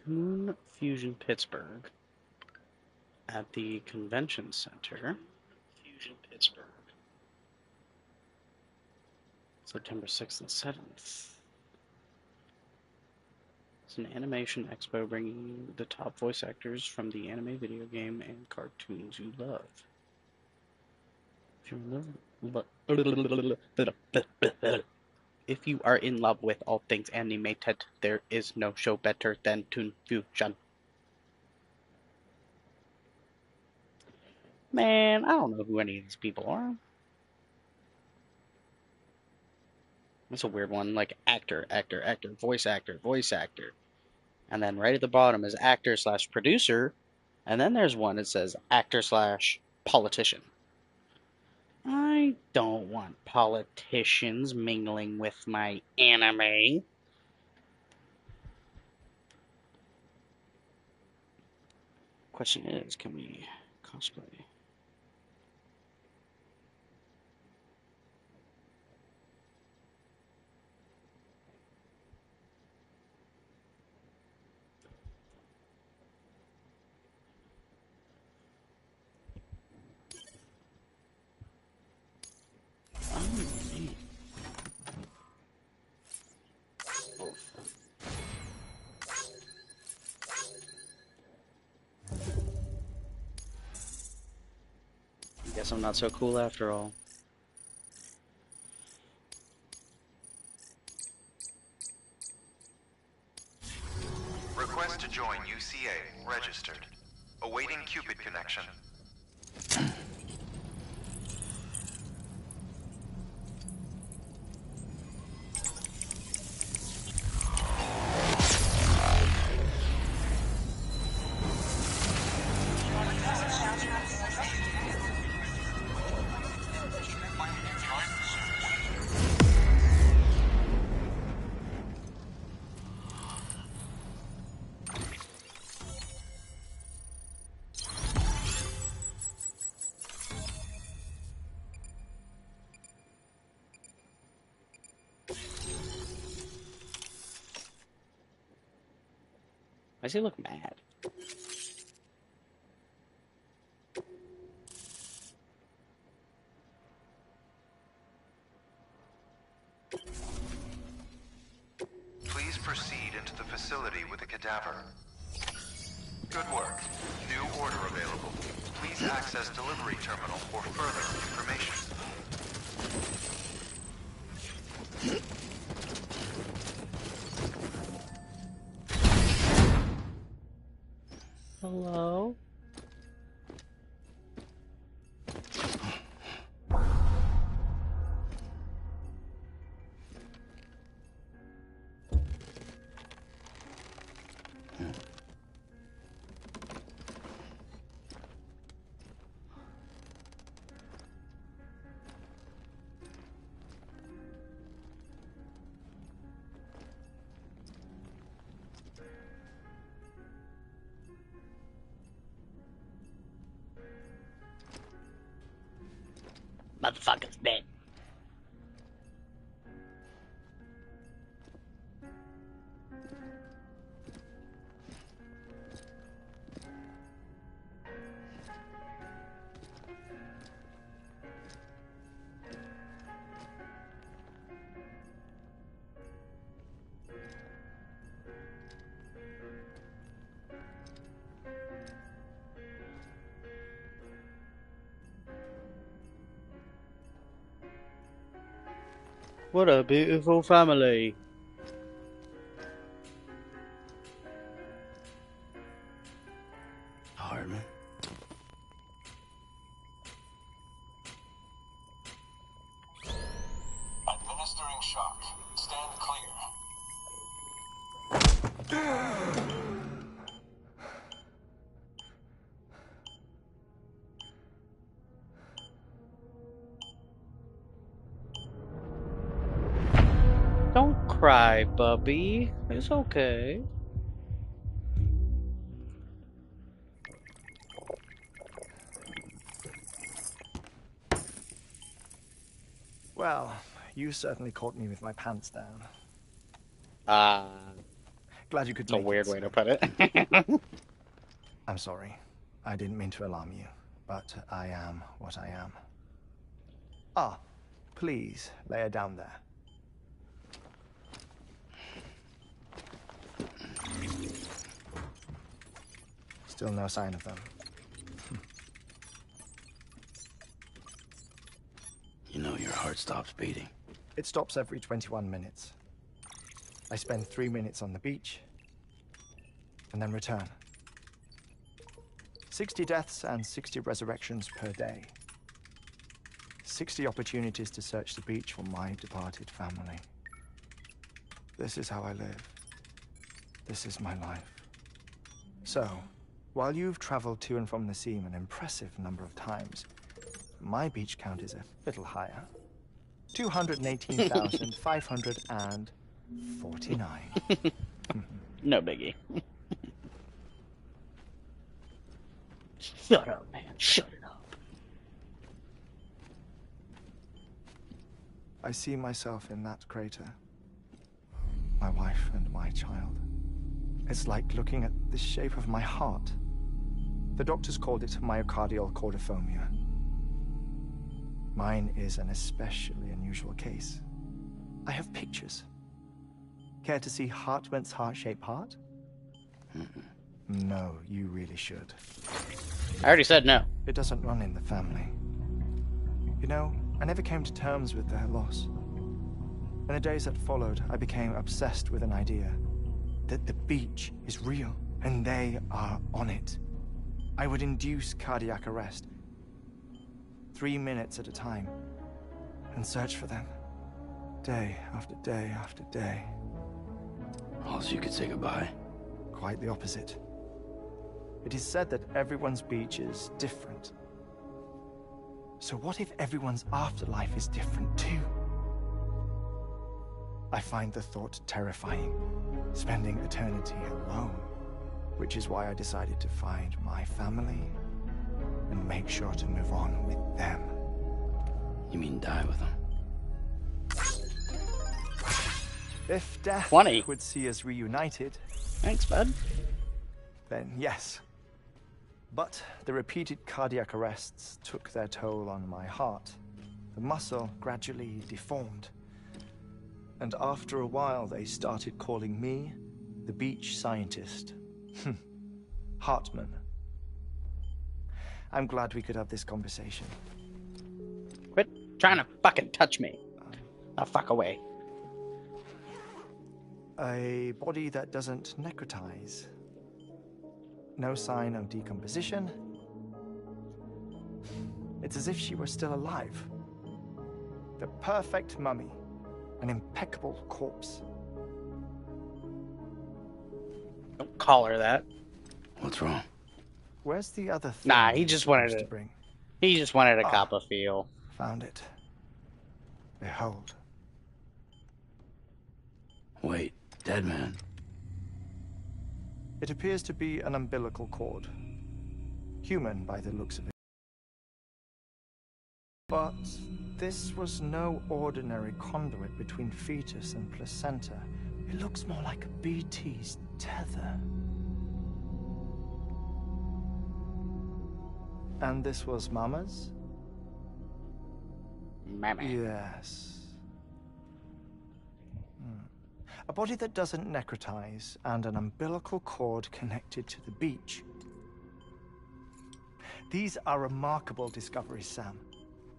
Toon Fusion Pittsburgh at the Convention Center, September 6th and 7th. It's an animation expo bringing the top voice actors from the anime, video game, and cartoons you love. If if you are in love with all things animated, there is no show better than Toon Fusion. Man, I don't know who any of these people are. That's a weird one, like actor, actor, actor, voice actor, voice actor. And then right at the bottom is actor slash producer. And then there's one that says actor slash politician. I don't want politicians mingling with my anime. Question is, can we cosplay? Guess I'm not so cool after all. Request to join UCA. Registered. Awaiting Cupid connection. Why does he look mad? Please proceed into the facility with a cadaver. Good work. New order available. Please access delivery terminal for further information. Hello? Motherfucker's dead. What a beautiful family. Hardman. Administering shock. Stand clear. Don't cry, Bubby. It's okay. Well, you certainly caught me with my pants down. Glad you could It's a make weird it. way to put it. I'm sorry. I didn't mean to alarm you, but I am what I am. Ah, please lay her down there. Still no sign of them. You know your heart stops beating. It stops every 21 minutes. I spend 3 minutes on the beach, and then return. 60 deaths and 60 resurrections per day. 60 opportunities to search the beach for my departed family. This is how I live. This is my life. So, while you've traveled to and from the sea an impressive number of times, my beach count is a little higher. 218,549. No biggie. Shut up, man. Shut it up. I see myself in that crater. My wife and my child. It's like looking at the shape of my heart. The doctors called it myocardial cordiformia. Mine is an especially unusual case. I have pictures. Care to see Hartman's heart-shaped heart? No, you really should. I already said no. It doesn't run in the family. You know, I never came to terms with their loss. In the days that followed, I became obsessed with an idea that the beach is real and they are on it. I would induce cardiac arrest, 3 minutes at a time, and search for them, day after day after day. All so you could say goodbye. Quite the opposite. It is said that everyone's beach is different. So what if everyone's afterlife is different too? I find the thought terrifying, spending eternity alone, which is why I decided to find my family and make sure to move on with them. You mean die with them? If death 20. would see us reunited, Thanks, bud. then yes. But the repeated cardiac arrests took their toll on my heart. The muscle gradually deformed. And after a while, they started calling me the beach scientist. Hartman. I'm glad we could have this conversation. Quit trying to fucking touch me. Now fuck away. A body that doesn't necrotize. No sign of decomposition. It's as if she were still alive. The perfect mummy. An impeccable corpse. Don't call her that. What's wrong? Where's the other thing? Nah, he you're just wanted supposed to bring? He just wanted to Ah. cop a feel. Found it. Behold. Wait, dead man. It appears to be an umbilical cord. Human by the looks of it. But this was no ordinary conduit between fetus and placenta. It looks more like a BT's tether. And this was Mama's? Mammy. Yes. A body that doesn't necrotize and an umbilical cord connected to the beach. These are remarkable discoveries, Sam.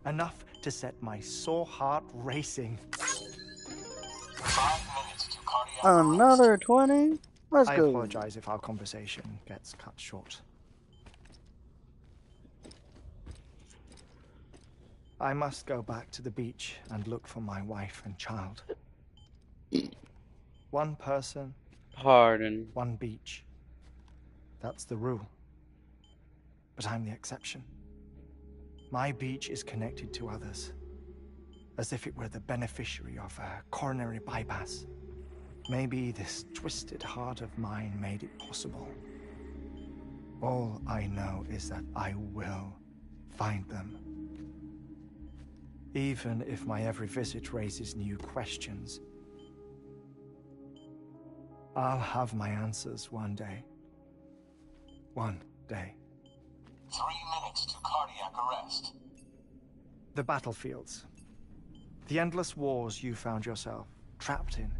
Enough to set my sore heart racing. 5 minutes to cardiac Another 20? Let's I go. apologize if our conversation gets cut short. I must go back to the beach and look for my wife and child. One person, Pardon. one beach. That's the rule. But I'm the exception. My beach is connected to others, as if it were the beneficiary of a coronary bypass. Maybe this twisted heart of mine made it possible. All I know is that I will find them. Even if my every visit raises new questions, I'll have my answers one day. One day. 3 minutes to cardiac arrest. The battlefields. The endless wars you found yourself trapped in.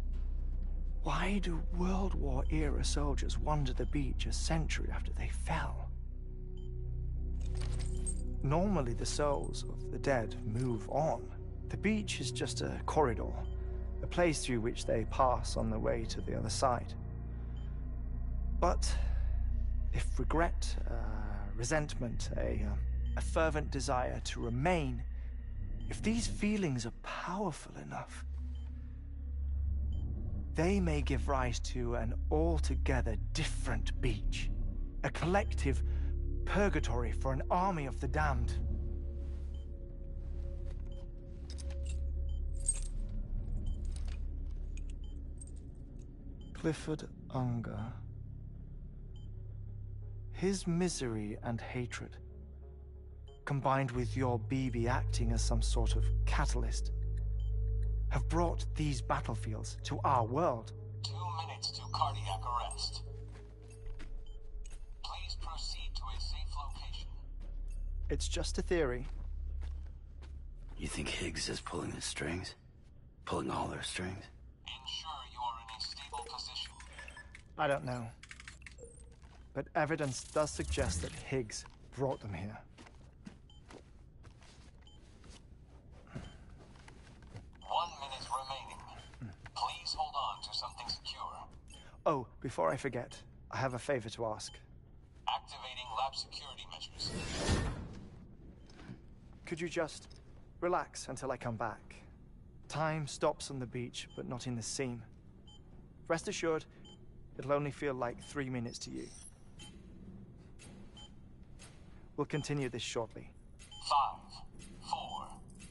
Why do World War era soldiers wander the beach a century after they fell? Normally the souls of the dead move on. The beach is just a corridor, a place through which they pass on the way to the other side. But if regret, resentment, a fervent desire to remain, if these feelings are powerful enough, they may give rise to an altogether different beach, a collective purgatory for an army of the damned. Clifford Unger. His misery and hatred, combined with your BB acting as some sort of catalyst, have brought these battlefields to our world. 2 minutes to cardiac arrest. Please proceed to a safe location. It's just a theory. You think Higgs is pulling the strings? Pulling all their strings? Ensure you are in a stable position. I don't know. But evidence does suggest that Higgs brought them here. 1 minute remaining. Please hold on to something secure. Oh, before I forget, I have a favor to ask. Activating lab security measures. Could you just relax until I come back? Time stops on the beach, but not in the scene. Rest assured, it'll only feel like 3 minutes to you. We'll continue this shortly. 5, 4,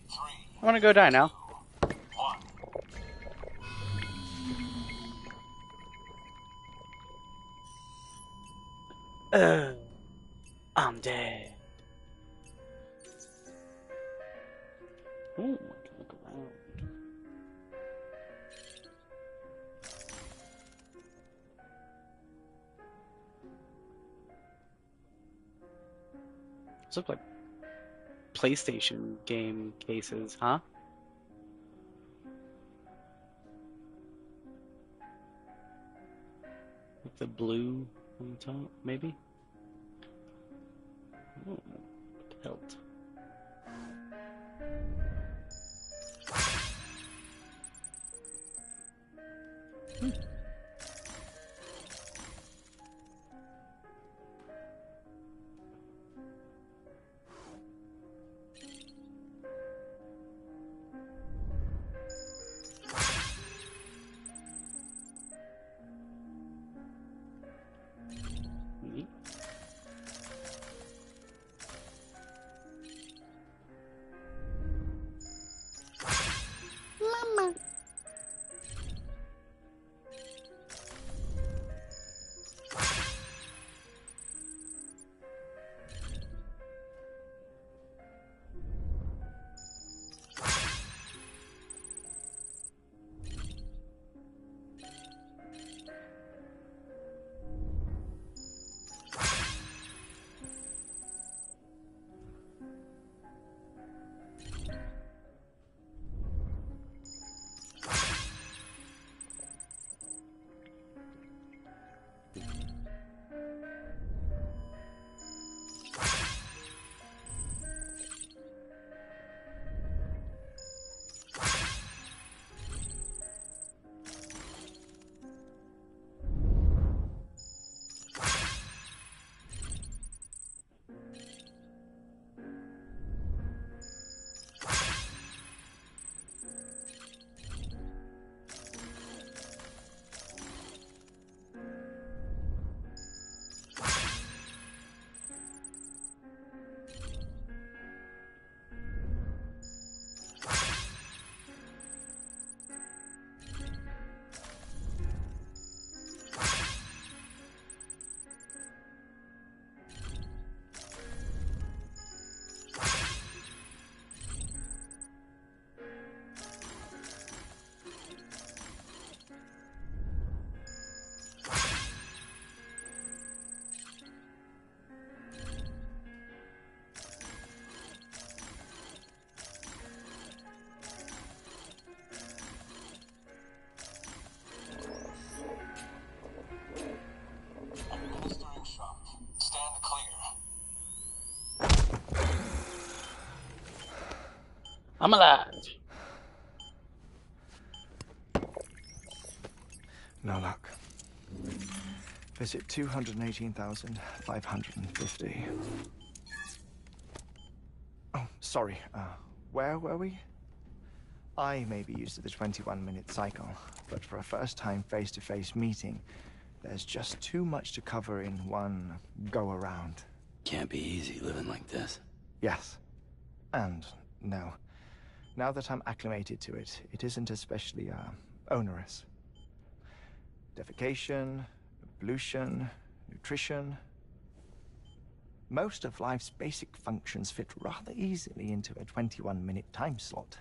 3, I want to go die now. 1. I'm dead. Ooh, I can look around. These look like PlayStation game cases, huh? With the blue on the top, maybe? Oh, hilt. Neat. Administering shock. Stand clear. I'm alive. No luck. Visit 218,550. Oh, sorry. Where were we? I may be used to the 21-minute cycle, but for a first-time face-to-face meeting, there's just too much to cover in one go-around. Can't be easy living like this. Yes. And no. Now that I'm acclimated to it, it isn't especially, onerous. Defecation, ablution, nutrition. Most of life's basic functions fit rather easily into a 21-minute time slot.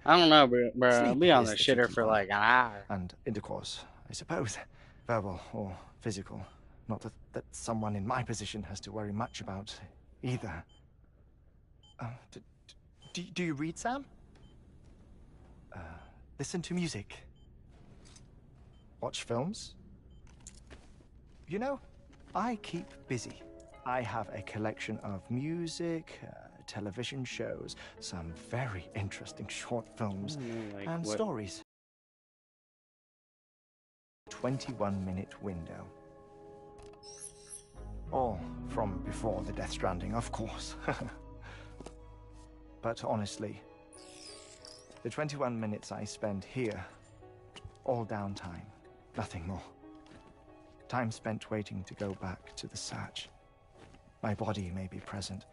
I don't know, bro. I'll Sleep be on is the the shitter tricky for part. like an hour. And intercourse, I suppose. Verbal or physical. Not that someone in my position has to worry much about either. Do you read, Sam? Listen to music. Watch films? You know, I keep busy. I have a collection of music, television shows, some very interesting short films, Like and what? stories. 21-minute window. All from before the Death Stranding, of course. But honestly, the 21 minutes I spend here, all downtime, nothing more. Time spent waiting to go back to the Satch. My body may be present,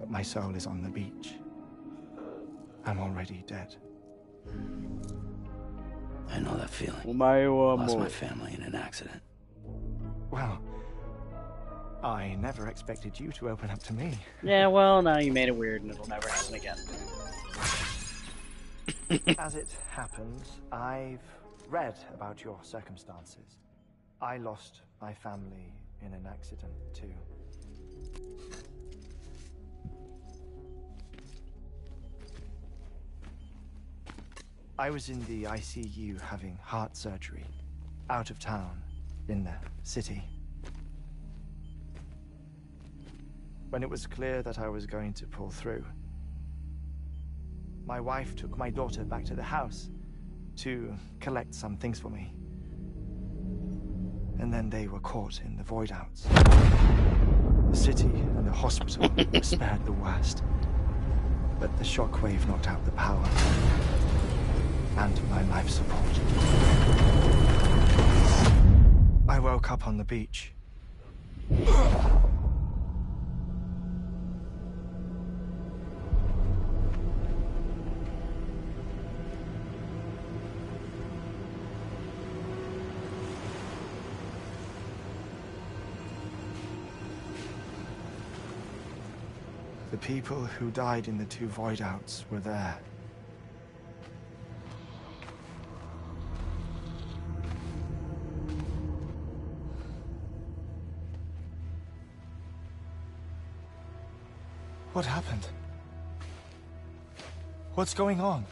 but my soul is on the beach. I'm already dead. I know that feeling. Umayo Lost my amo. family in an accident. Well, I never expected you to open up to me. Yeah, well, now you made it weird and it'll never happen again. As it happens, I've read about your circumstances. I lost my family in an accident, too. I was in the ICU having heart surgery, out of town, in the city. When it was clear that I was going to pull through, my wife took my daughter back to the house to collect some things for me. And then they were caught in the void outs. The city and the hospital were spared the worst. But the shockwave knocked out the power and my life support. I woke up on the beach. The people who died in the two void outs were there. What happened? What's going on?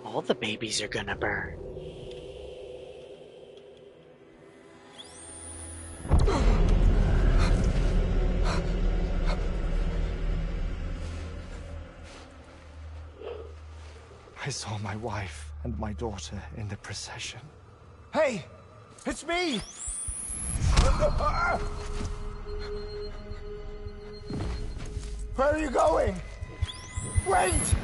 All the babies are gonna burn. I saw my wife and my daughter in the procession. Hey! It's me! Where are you going? Wait!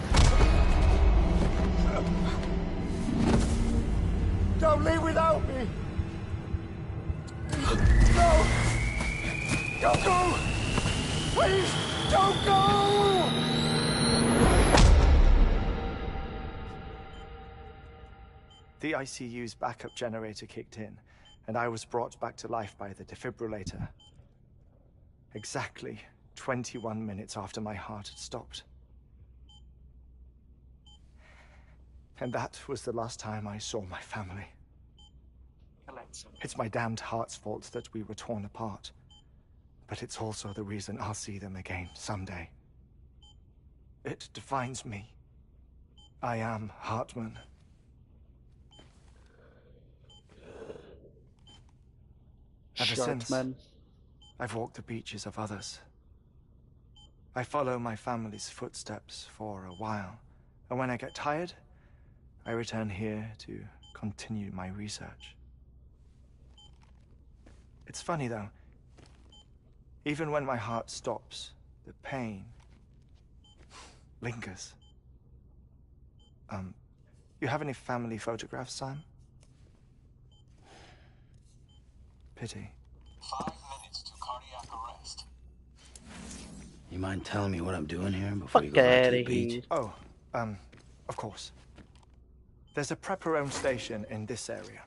Don't leave without me! No! Don't go! Please, don't go! The ICU's backup generator kicked in, and I was brought back to life by the defibrillator. Exactly 21 minutes after my heart had stopped. And that was the last time I saw my family. It's my damned heart's fault that we were torn apart. But it's also the reason I'll see them again someday. It defines me. I am Hartman. Ever since, Sharkman. I've walked the beaches of others. I follow my family's footsteps for a while, and when I get tired, I return here to continue my research. It's funny, though. Even when my heart stops, the pain lingers. You have any family photographs, Sam? Pity. 5 minutes to cardiac arrest. You mind telling me what I'm doing here before you Fuck go back to outta the beach? here. Oh, of course. There's a prepper-owned station in this area.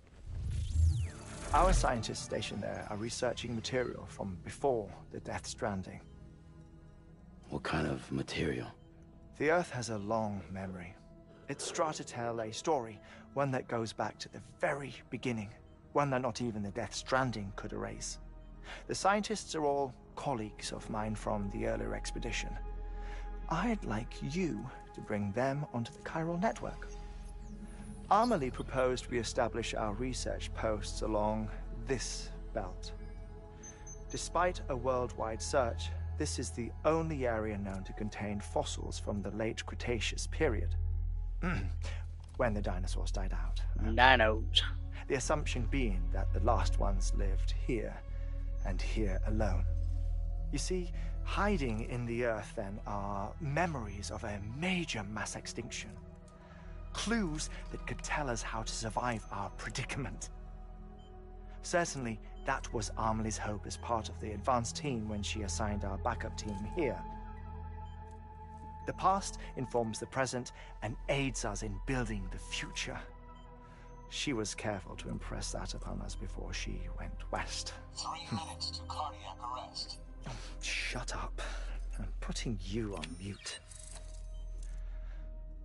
Our scientists stationed there are researching material from before the Death Stranding. What kind of material? The Earth has a long memory. It's trying to tell a story, one that goes back to the very beginning, one that not even the Death Stranding could erase. The scientists are all colleagues of mine from the earlier expedition. I'd like you to bring them onto the chiral network. Amelie proposed we establish our research posts along this belt. Despite a worldwide search, this is the only area known to contain fossils from the late Cretaceous period. When the dinosaurs died out. Dinos. The assumption being that the last ones lived here, and here alone. You see, hiding in the Earth then are memories of a major mass extinction. Clues that could tell us how to survive our predicament. Certainly, that was Amelie's hope as part of the advanced team when she assigned our backup team here. The past informs the present and aids us in building the future. She was careful to impress that upon us before she went west. 3 minutes to cardiac arrest. Shut up. I'm putting you on mute.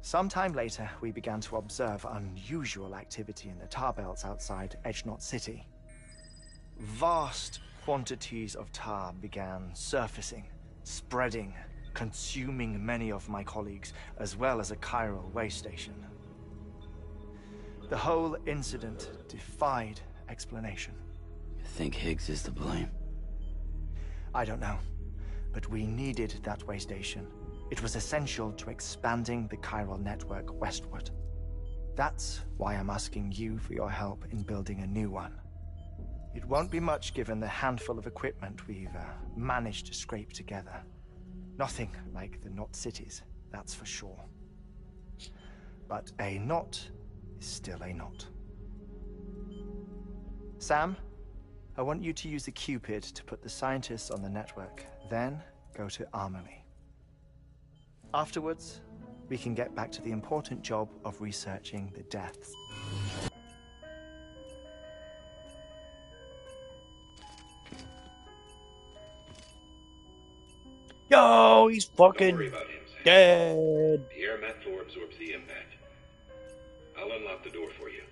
Sometime later, we began to observe unusual activity in the tar belts outside Edgenot City. Vast quantities of tar began surfacing, spreading, consuming many of my colleagues, as well as a chiral waste station. The whole incident defied explanation. You think Higgs is to blame? I don't know, but we needed that way station. It was essential to expanding the chiral network westward. That's why I'm asking you for your help in building a new one. It won't be much given the handful of equipment we've managed to scrape together. Nothing like the knot cities, that's for sure. But a knot is still a knot. Sam, I want you to use the Cupid to put the scientists on the network, then go to Amelie. Afterwards, we can get back to the important job of researching the deaths. Yo, he's Don't fucking worry about him, Sam. dead. The air mat floor absorbs the impact. I'll unlock the door for you.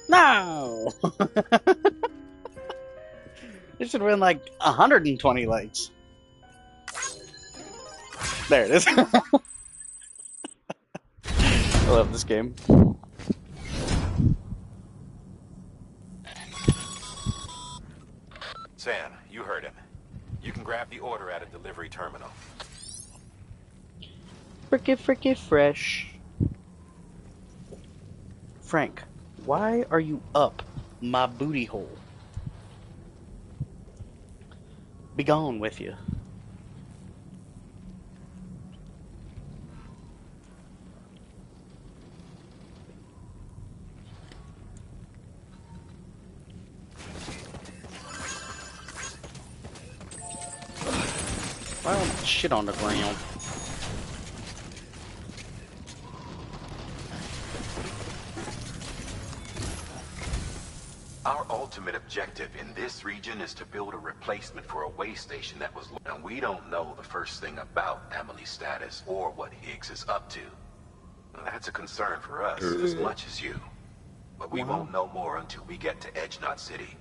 No! It should win like 120 likes. There it is. I love this game. Sam, you heard him. You can grab the order at a delivery terminal. Fricky fresh. Frank, why are you up my booty hole? Be gone with you. Why all that shit on the ground? Our ultimate objective in this region is to build a replacement for a way station that was... And we don't know the first thing about Amelie's status or what Higgs is up to. That's a concern for us as much as you. But we won't know more until we get to Edgenot City.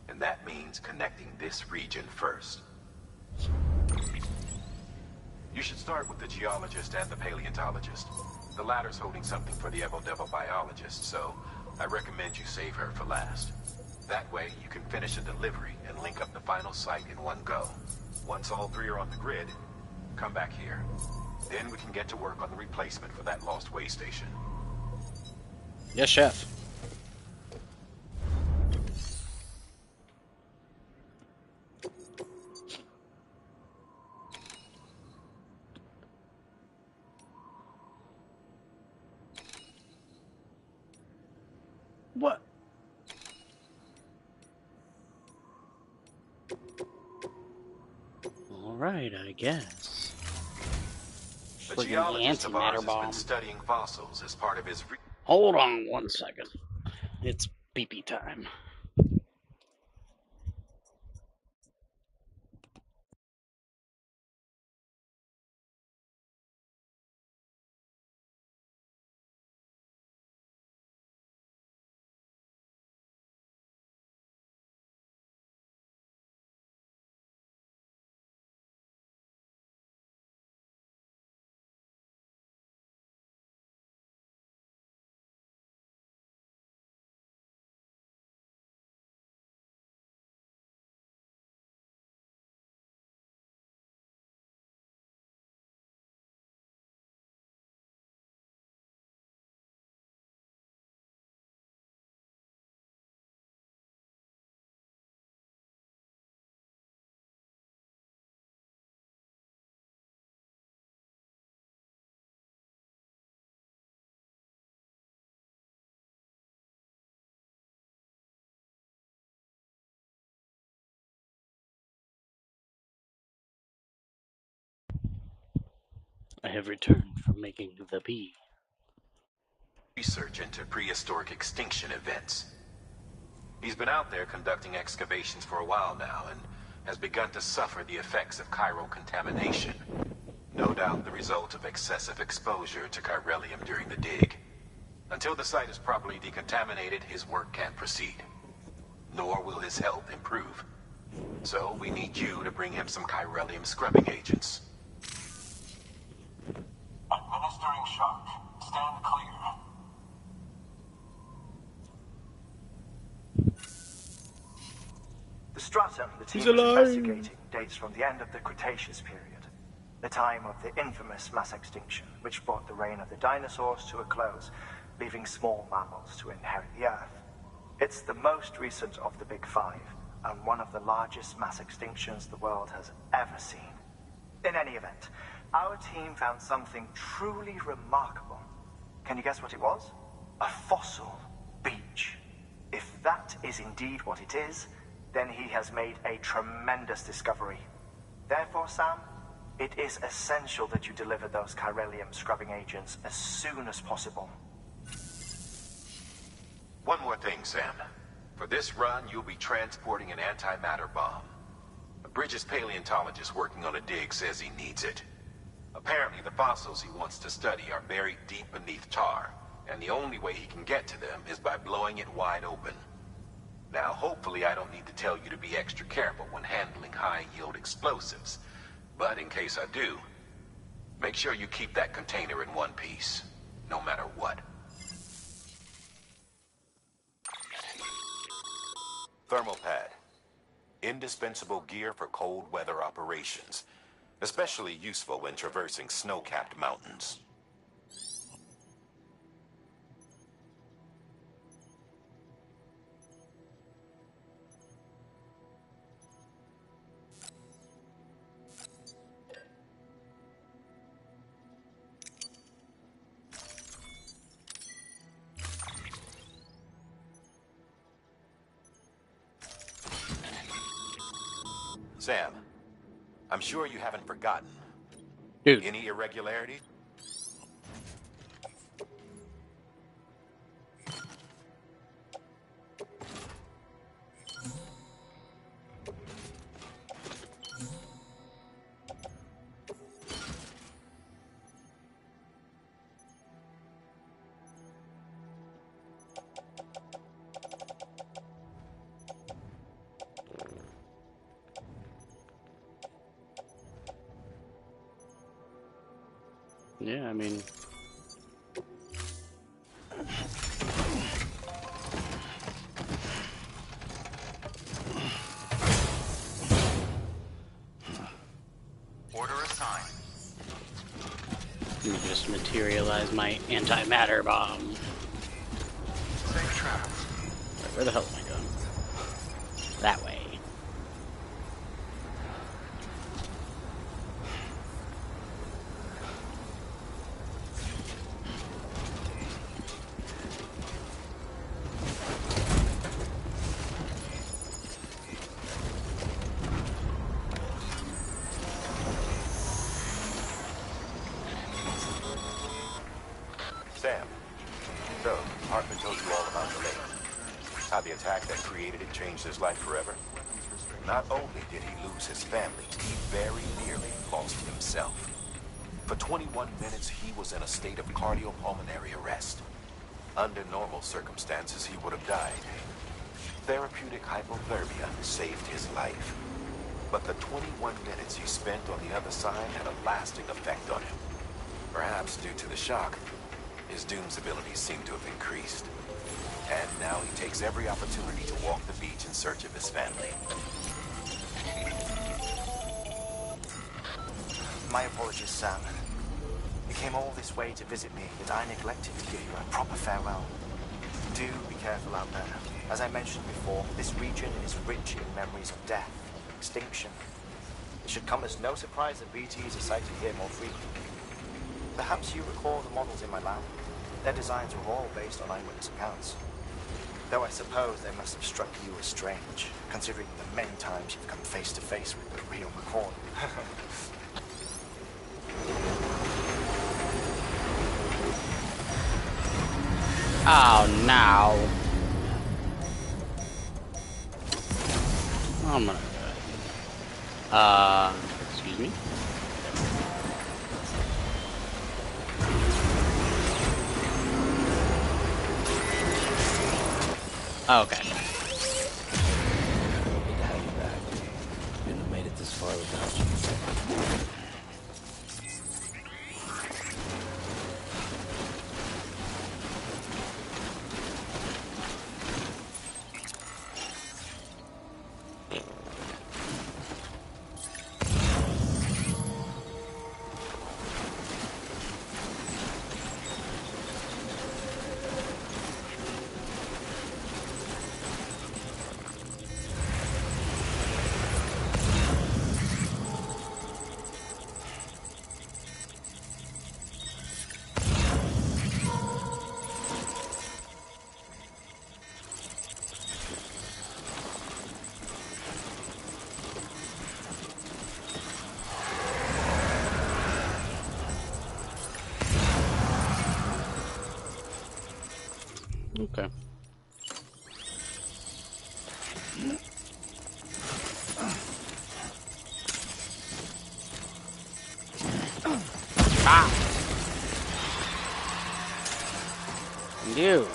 And that means connecting this region first. You should start with the geologist and the paleontologist. The latter's holding something for the Evo-Devo biologist, so I recommend you save her for last. That way, you can finish a delivery and link up the final site in one go. Once all three are on the grid, come back here. Then we can get to work on the replacement for that lost way station. Yes, chef. What? Alright, I guess. A Friggin' geologist of ours antimatter has been bomb. studying fossils as part of his Hold on 1 second. It's pee-pee time. I have returned from making the pee. research into prehistoric extinction events. He's been out there conducting excavations for a while now and has begun to suffer the effects of chiral contamination. No doubt the result of excessive exposure to chiralium during the dig. Until the site is properly decontaminated, his work can't proceed. Nor will his health improve. So we need you to bring him some chiralium scrubbing agents. Administering shock. Stand clear. The stratum the team He's is alive. investigating dates from the end of the Cretaceous period, the time of the infamous mass extinction, which brought the reign of the dinosaurs to a close, leaving small mammals to inherit the Earth. It's the most recent of the Big Five, and one of the largest mass extinctions the world has ever seen. In any event, our team found something truly remarkable. Can you guess what it was? A fossil beach. If that is indeed what it is, then he has made a tremendous discovery. Therefore, Sam, it is essential that you deliver those chiralium scrubbing agents as soon as possible. One more thing, Sam. For this run, you'll be transporting an antimatter bomb. A Bridges paleontologist working on a dig says he needs it. Apparently, the fossils he wants to study are buried deep beneath tar, and the only way he can get to them is by blowing it wide open. Now, hopefully I don't need to tell you to be extra careful when handling high-yield explosives. But in case I do, make sure you keep that container in one piece, no matter what. Thermal pad. Indispensable gear for cold weather operations. Especially useful when traversing snow-capped mountains. Sam, I'm sure you haven't forgotten. Dude, Any irregularities? yeah, I mean... Order assigned. Let me just materialize my antimatter bomb. Safe travels. Where the hell am I going? That way. So, Hartman told you all about the lake. How the attack that created it changed his life forever. Not only did he lose his family, he very nearly lost himself. For 21 minutes, he was in a state of cardiopulmonary arrest. Under normal circumstances, he would have died. Therapeutic hypothermia saved his life. But the 21 minutes he spent on the other side had a lasting effect on him. Perhaps due to the shock, his Doom's abilities seem to have increased. And now he takes every opportunity to walk the beach in search of his family. My apologies, Sam. You came all this way to visit me, but I neglected to give you a proper farewell. Do be careful out there. As I mentioned before, this region is rich in memories of death and extinction. It should come as no surprise that BTs are sighted here more frequently. Perhaps you recall the models in my lab. Their designs were all based on eyewitness accounts. Though I suppose they must have struck you as strange, considering the many times you've come face to face with the real McCoy. Oh, no. I'm gonna excuse me? Okay. Good to have you back. Couldn't have made it this far without you. Okay. Ah! You.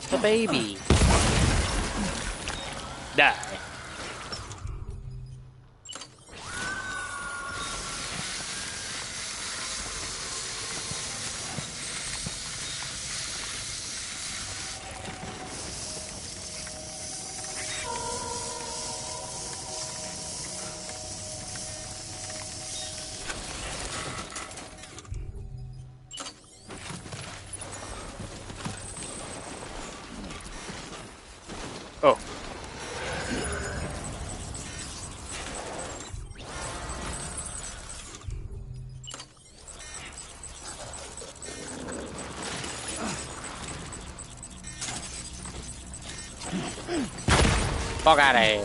The baby. Die. Oh. Fuck out of here.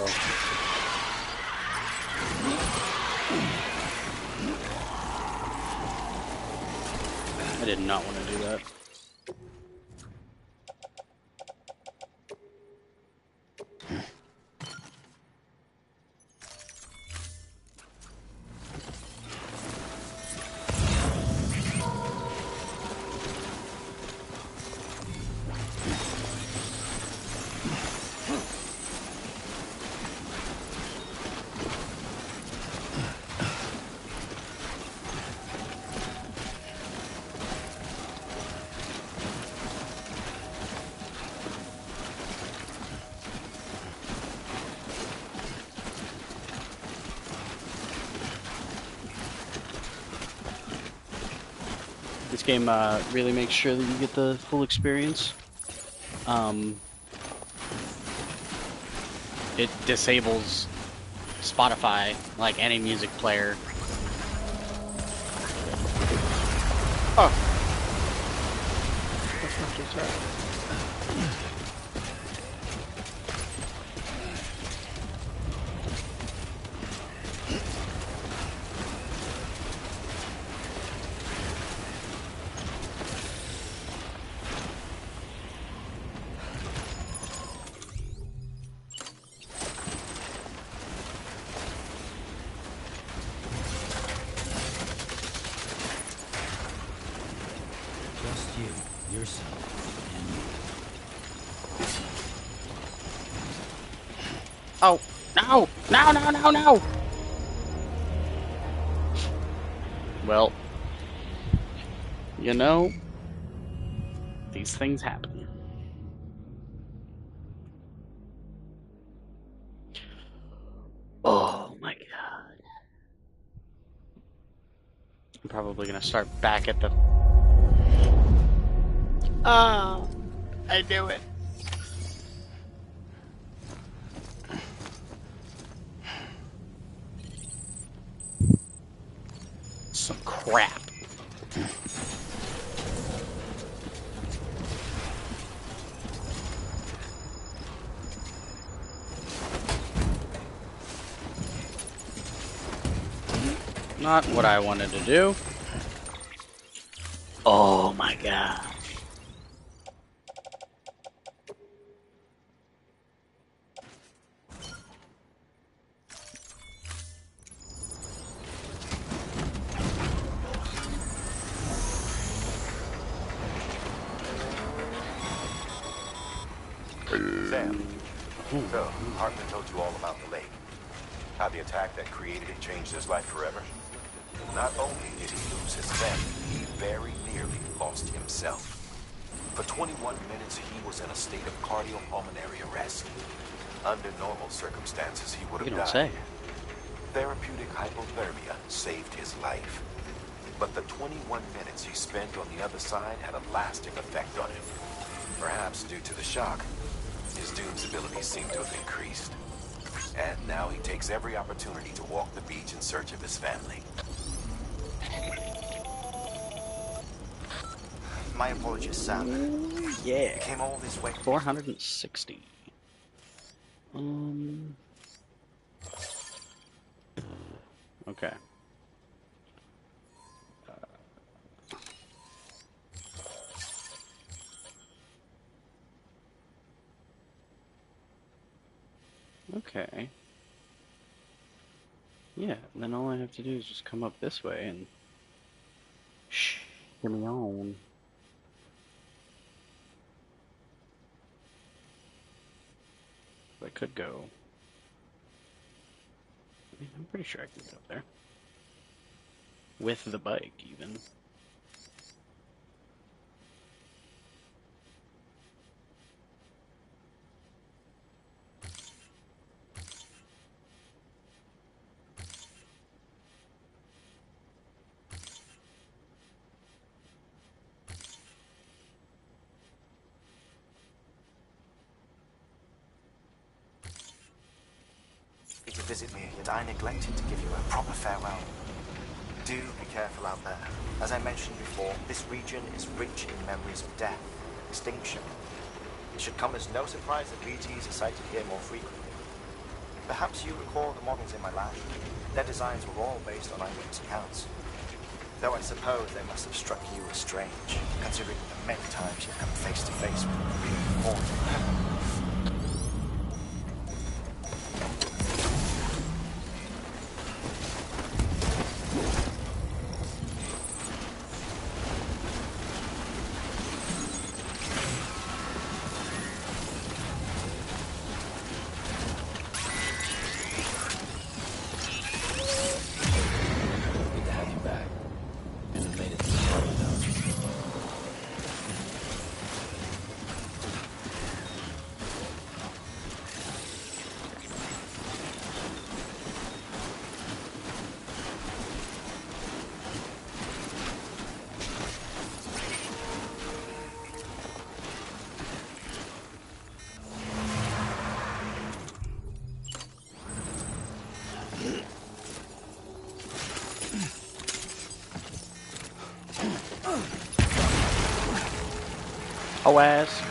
I did not want to do that. This game really makes sure that you get the full experience. It disables Spotify, like any music player. Oh. That's not just right. Just you, yourself, and me. Oh, no! No, no, no, no! Well, you know, these things happen. Oh my god. I'm probably gonna start back at the... Ah, I knew it. Some crap. Not what I wanted to do. Oh my god. Sam, so Hartman told you all about the lake. How the attack that created it changed his life forever. Not only did he lose his family, he very nearly lost himself. For 21 minutes, he was in a state of cardiopulmonary arrest. Under normal circumstances, he would You have don't died. say. Therapeutic hypothermia saved his life. But the 21 minutes he spent on the other side had a lasting effect on him. Perhaps due to the shock, his Doom's abilities seem to have increased. And now he takes every opportunity to walk the beach in search of his family. My apologies, Sam. Yeah. You came all this way. 460. Okay. Okay. Yeah, then all I have to do is just come up this way and hear me on. I could go. I'm pretty sure I can get up there. With the bike, even. To visit me, yet I neglected to give you a proper farewell. Do be careful out there. As I mentioned before, this region is rich in memories of death, extinction. It should come as no surprise that BTs are sighted here more frequently. Perhaps you recall the models in my lab. Their designs were all based on eyewitness accounts. Though I suppose they must have struck you as strange, considering the many times you've come face to face with the real form. Good to have you back. And we made it this far without you. Oh ass.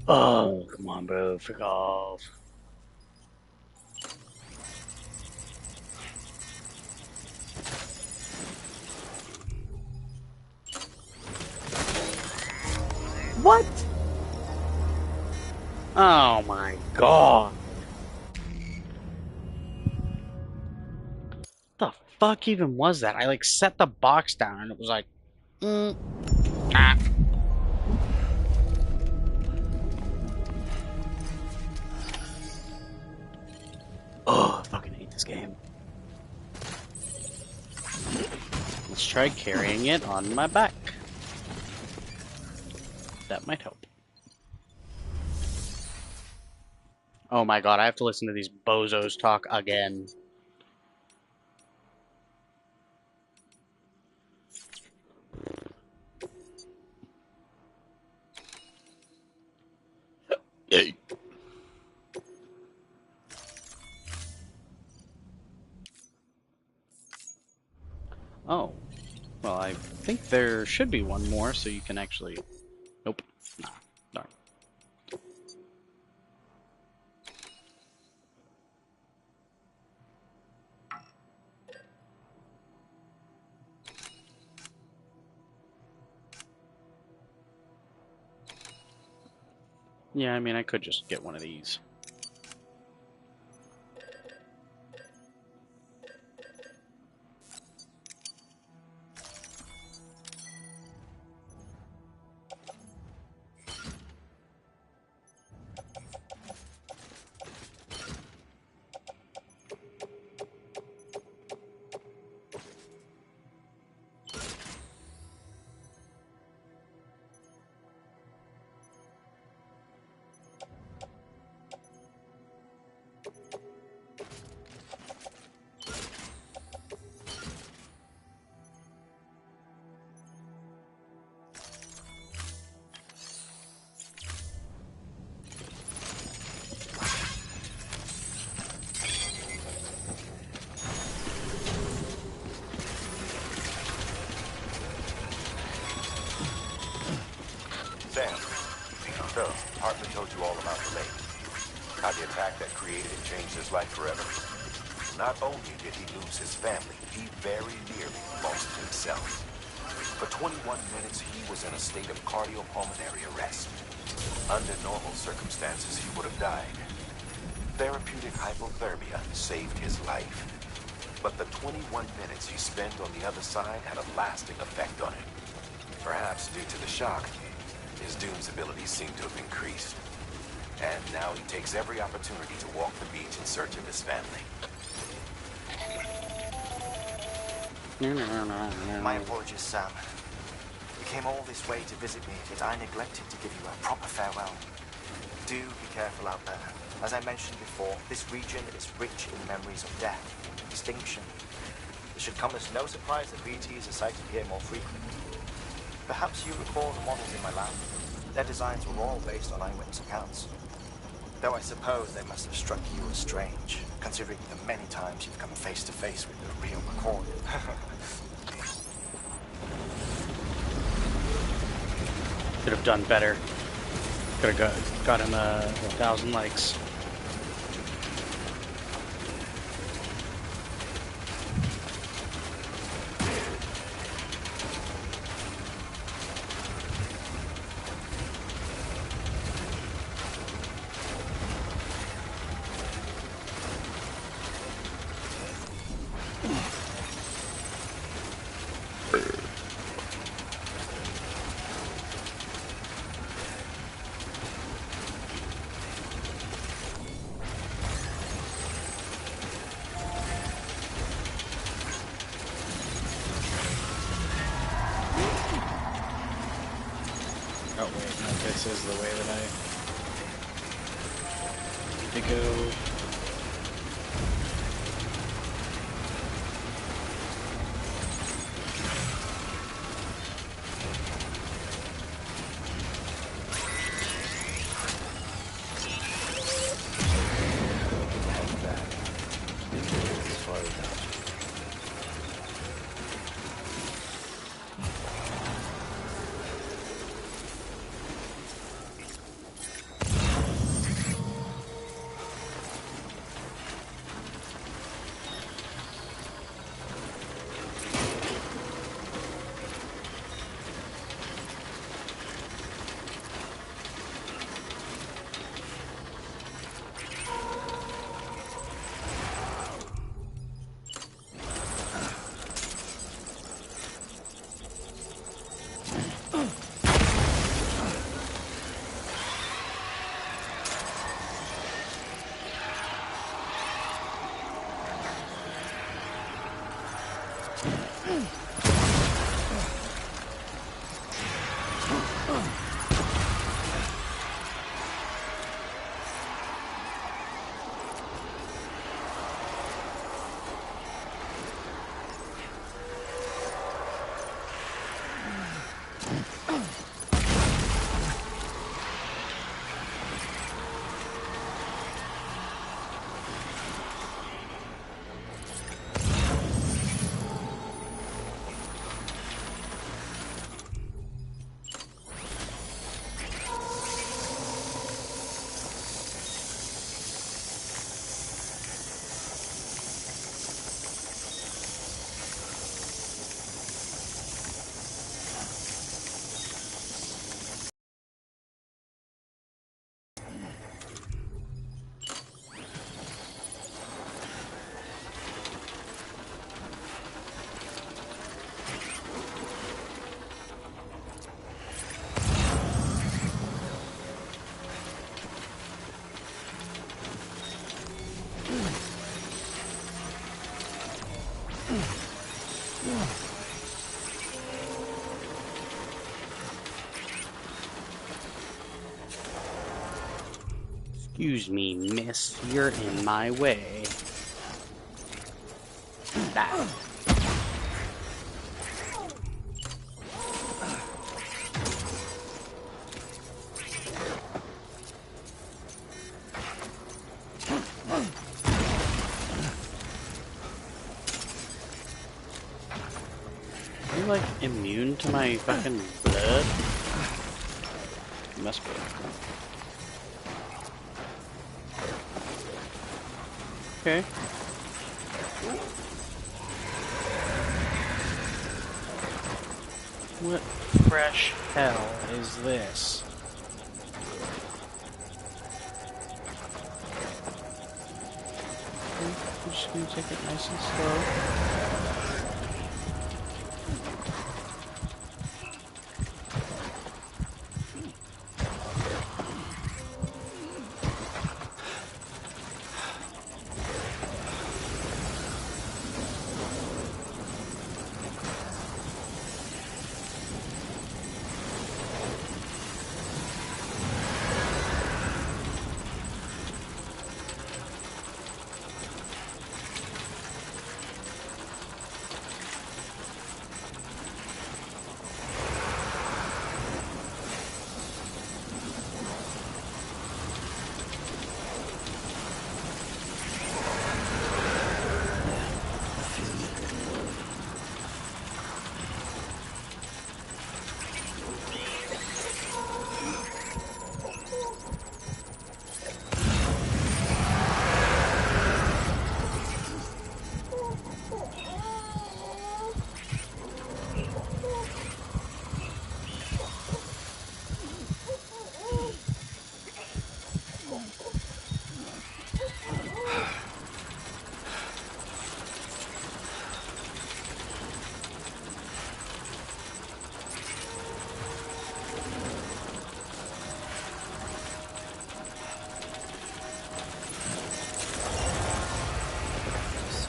Oh, come on, bro. Frick off. What? Oh my god. The fuck even was that? I like set the box down and it was like, mm, ah. Oh, I fucking hate this game. Let's try carrying it on my back. That might help. Oh my god, I have to listen to these bozos talk again. Yay. Oh, well, I think there should be one more so you can actually... Nope. Nah, darn. Yeah, I mean, I could just get one of these. Sam, so, Hartley told you all about the lake. How the attack that created and changed his life forever. Not only did he lose his family, he very nearly lost himself. For 21 minutes, he was in a state of cardiopulmonary arrest. Under normal circumstances, he would have died. Therapeutic hypothermia saved his life. But the 21 minutes he spent on the other side had a lasting effect on him. Perhaps due to the shock, his Doom's abilities seem to have increased. And now he takes every opportunity to walk the beach in search of his family. My apologies, Sam. You came all this way to visit me, yet I neglected to give you a proper farewell. Do be careful out there. As I mentioned before, this region is rich in memories of death and extinction. It should come as no surprise that BTs are sighted here more frequently. Perhaps you recall the models in my lab. Their designs were all based on eyewitness accounts. Though I suppose they must have struck you as strange, considering the many times you've come face to face with the real McCoy. Could have done better. Could have got him 1,000 likes. Oh wait, no, this is the way that I need to go. Excuse me, miss. You're in my way. That. Are you like immune to my fucking blood? You must be. Okay. What fresh hell is this? I'm just gonna take it nice and slow.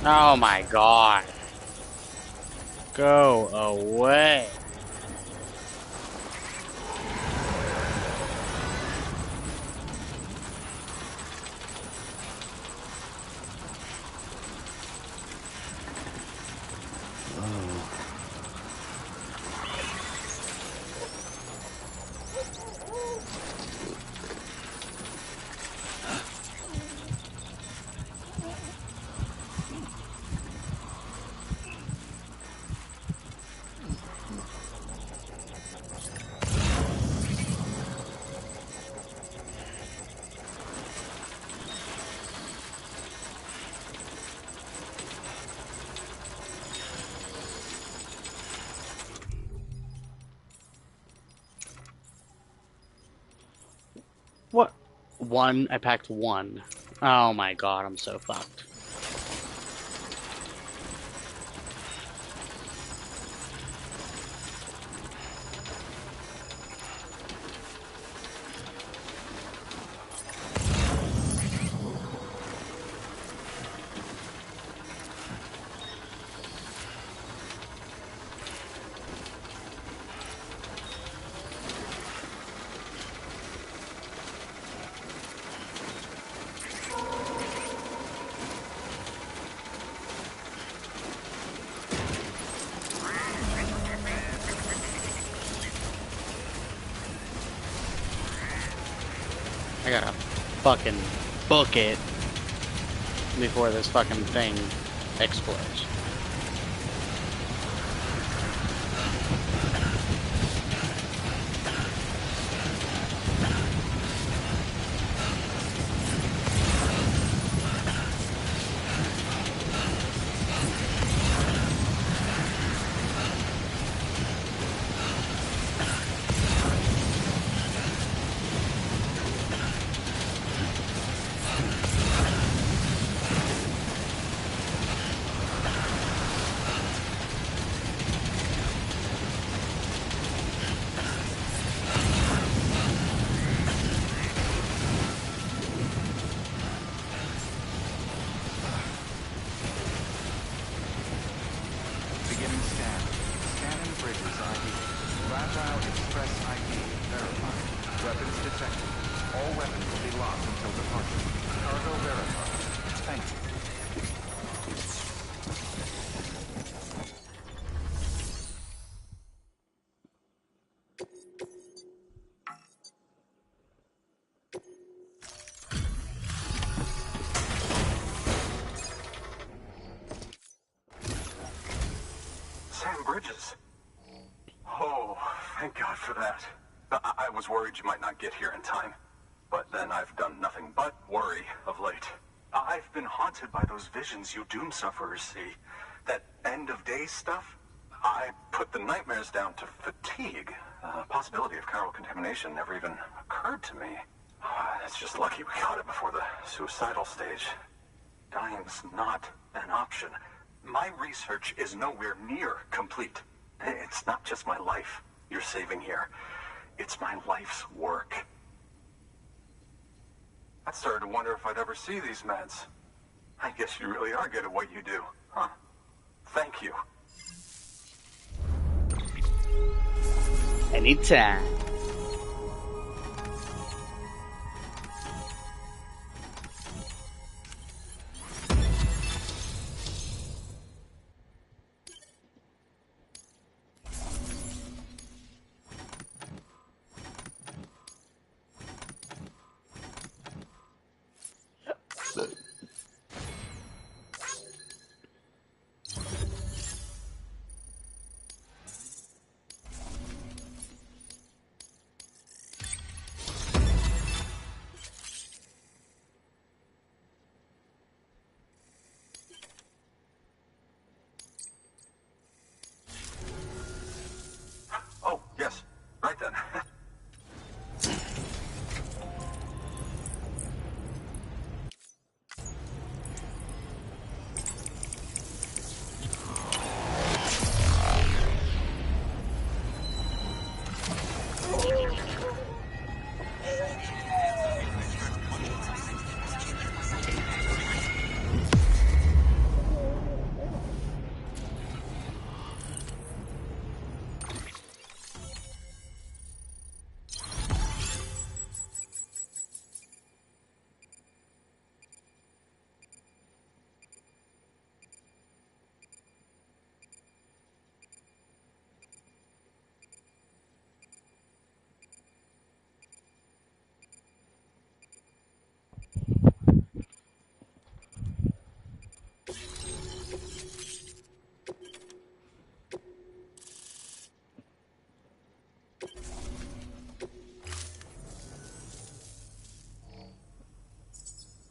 Oh my god. Go away. What? One? I packed one. Oh my god, I'm so fucked. I gotta fucking book it before this fucking thing explodes. Beginning scan. Scanning bridges ID. Fragile Express ID verified. Weapons detected. All weapons will be locked until departure. Cargo verified. Thank you. Sam Bridges. Oh, thank God for that. I was worried you might not get here in time. But then I've done nothing but worry of late. I've been haunted by those visions you Doom sufferers see. That end of days stuff. I put the nightmares down to fatigue. Possibility of chiral contamination never even occurred to me. It's just lucky we caught it before the suicidal stage. Dying's not an option. My research is nowhere near complete. It's not just my life you're saving here. It's my life's work. I started to wonder if I'd ever see these meds. I guess you really are good at what you do, huh? Thank you. Anytime. Oh, yes. Right then.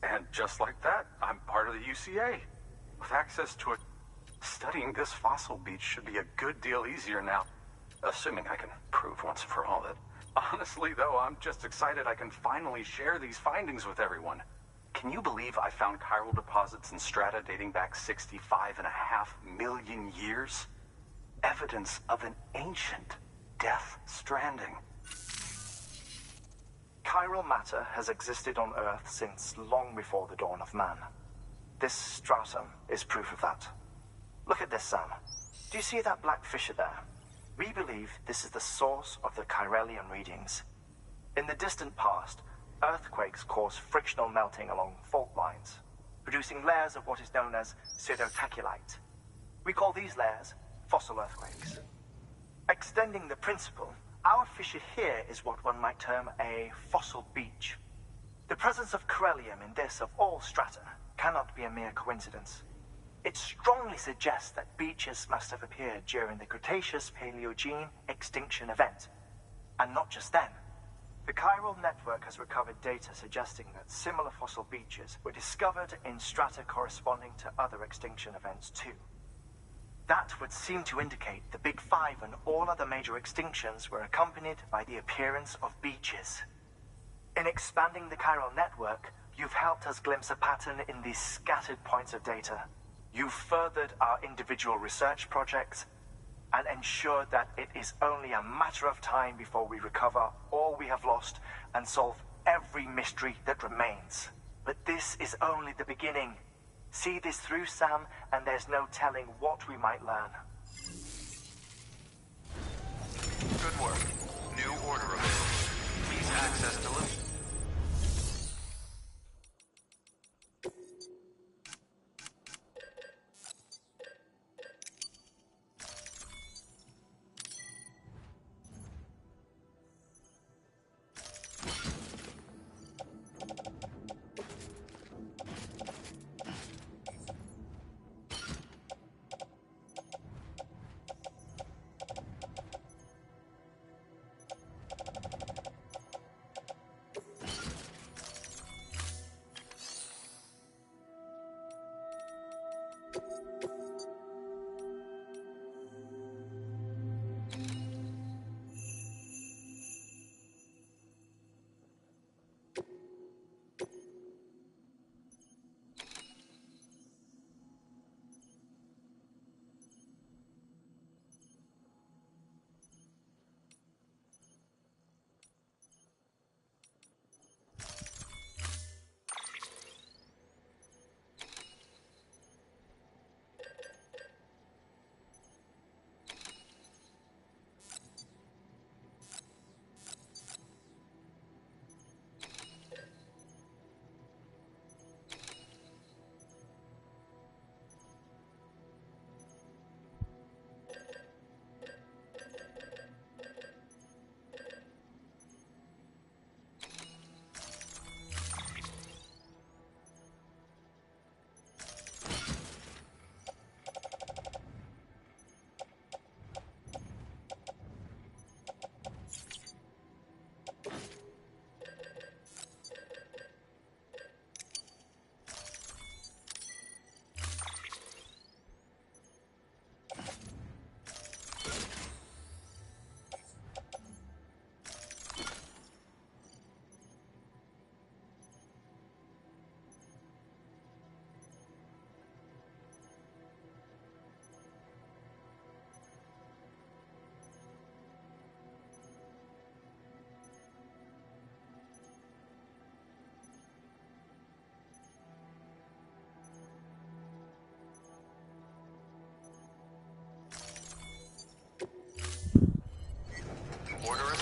And just like that, I'm part of the UCA. With access to it, studying this fossil beach should be a good deal easier now. Assuming I can prove once and for all that. Honestly, though, I'm just excited I can finally share these findings with everyone. Can you believe I found chiral deposits in strata dating back 65.5 million years? Evidence of an ancient Death Stranding. Chiral matter has existed on Earth since long before the dawn of man. This stratum is proof of that. Look at this, Sam. Do you see that black fissure there? We believe this is the source of the Carryin readings. In the distant past, earthquakes cause frictional melting along fault lines, producing layers of what is known as pseudotaculite. We call these layers fossil earthquakes. Extending the principle, our fissure here is what one might term a fossil beach. The presence of Carryin in this of all strata cannot be a mere coincidence. It strongly suggests that beaches must have appeared during the Cretaceous-Paleogene extinction event. And not just then. The chiral network has recovered data suggesting that similar fossil beaches were discovered in strata corresponding to other extinction events too. That would seem to indicate the Big Five and all other major extinctions were accompanied by the appearance of beaches. In expanding the chiral network, you've helped us glimpse a pattern in these scattered points of data. You've furthered our individual research projects and ensured that it is only a matter of time before we recover all we have lost and solve every mystery that remains. But this is only the beginning. See this through, Sam, and there's no telling what we might learn. Good work. New order available. Please access delivery.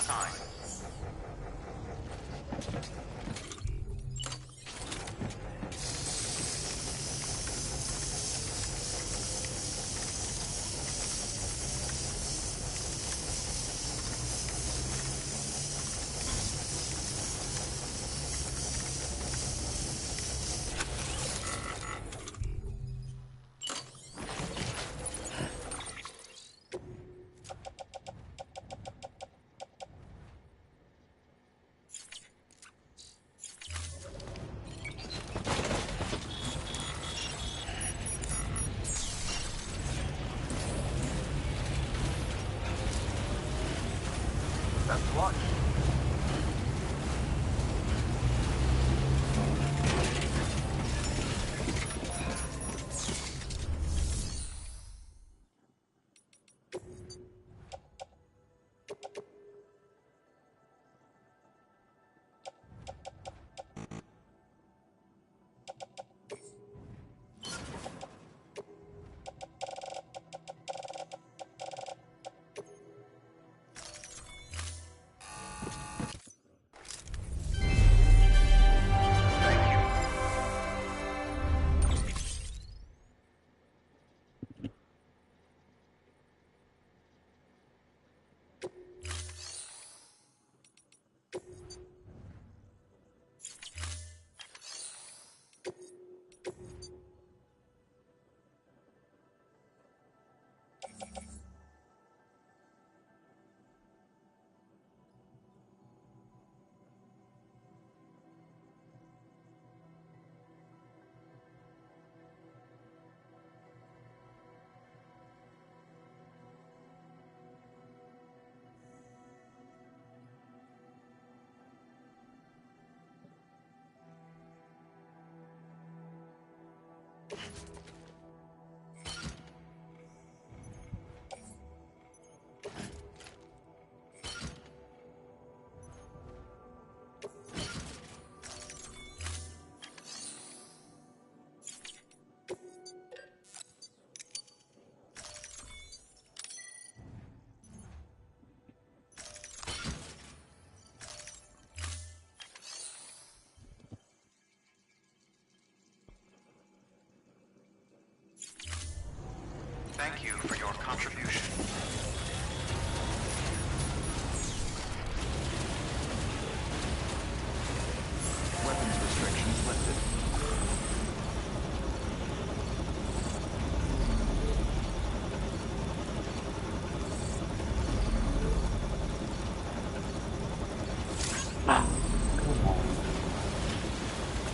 Sign. That's one. Thank you for your contribution. Weapons restrictions lifted.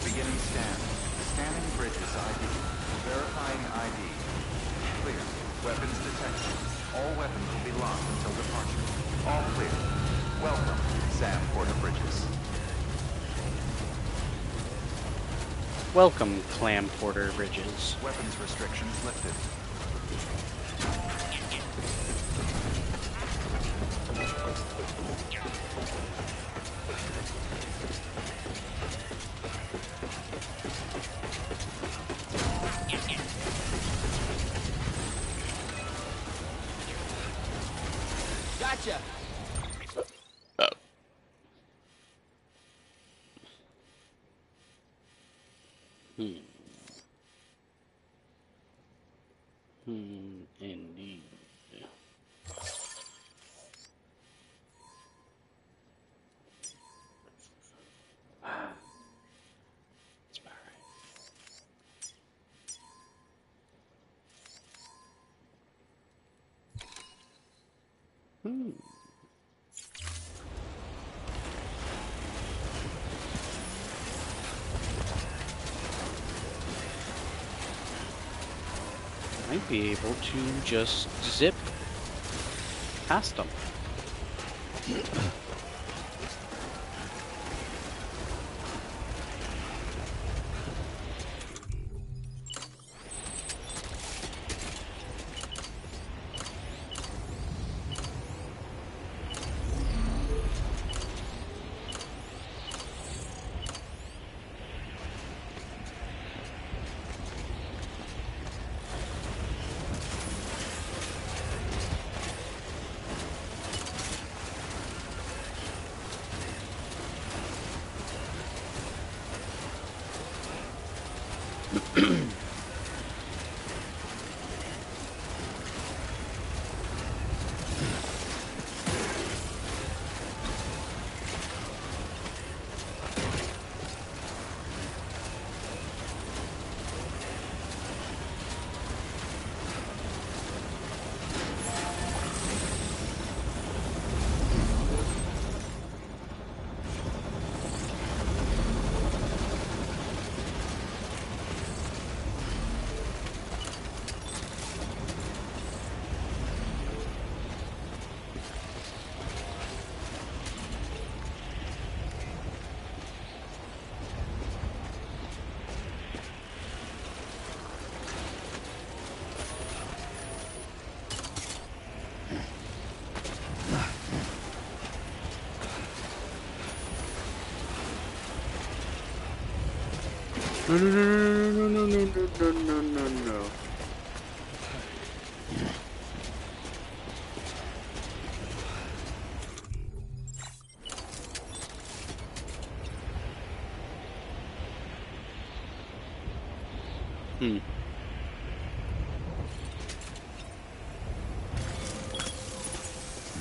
Beginning scan. Scanning bridges ID. Verifying ID. Clear. Weapons detected. All weapons will be locked until departure. All clear. Welcome, Sam Porter Bridges. Welcome, Clam Porter Ridges. Weapons restrictions lifted. Gotcha. Indeed. That's about right. Might be able to just zip past them. No, no, no, no, no, no, no, no, no, no, no. Hmm.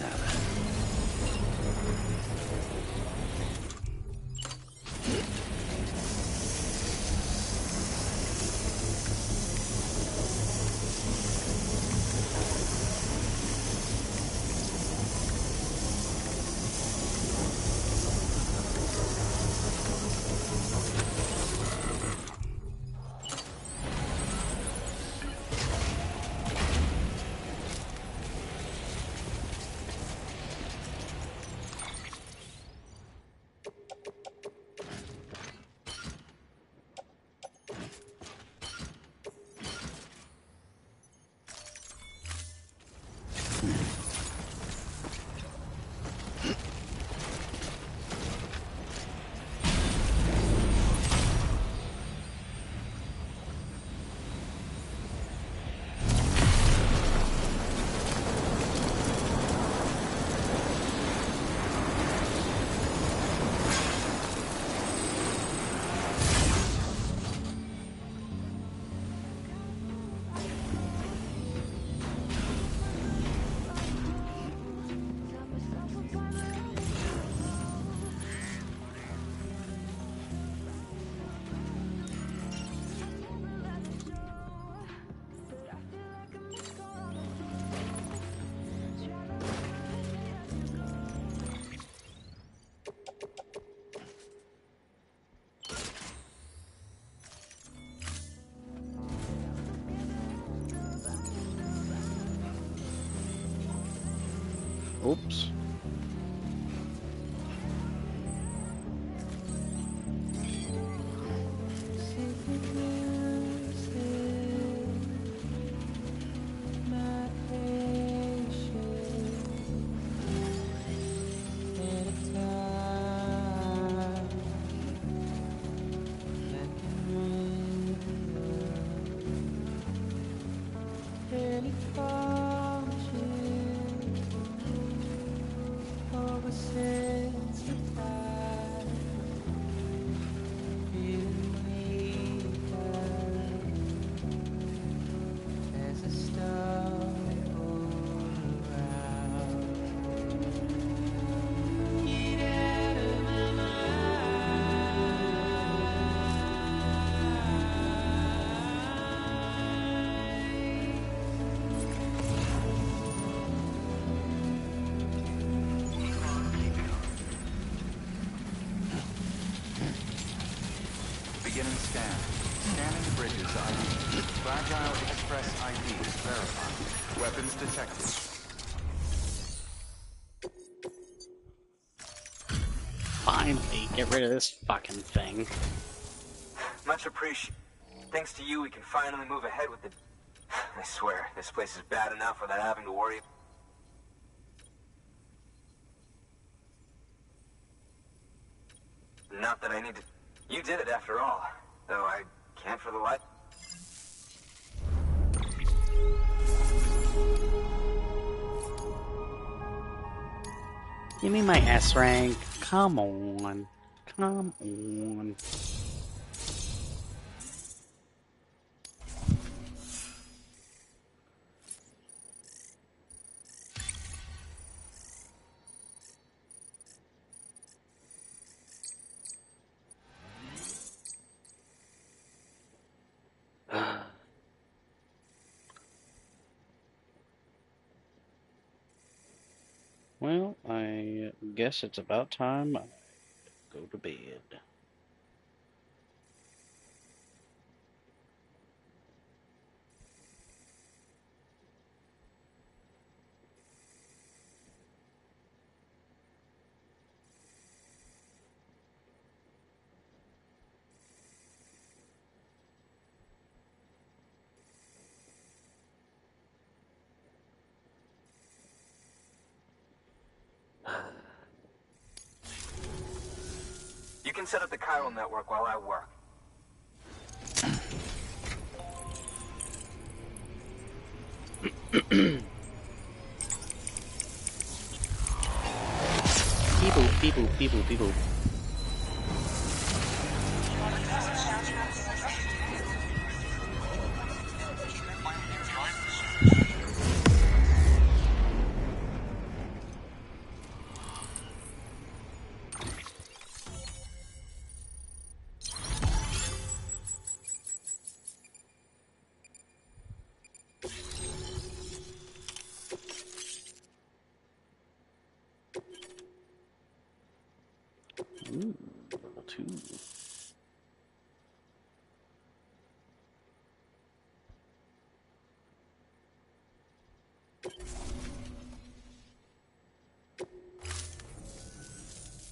Now then. Oops. Beginning scan. Scanning bridges ID. Fragile Express ID verified. Weapons detected. Finally, get rid of this fucking thing. Much appreciated. Thanks to you, we can finally move ahead with the... I swear, this place is bad enough without having to worry. Not that I need to... You did it after all. Though I can't for the life... Give me my S rank. Come on. Come on. Well, I guess it's about time I go to bed. You can set up the chiral network while I work. Beep boop, beep boop, beep boop, beep boop. Ooh, level 2.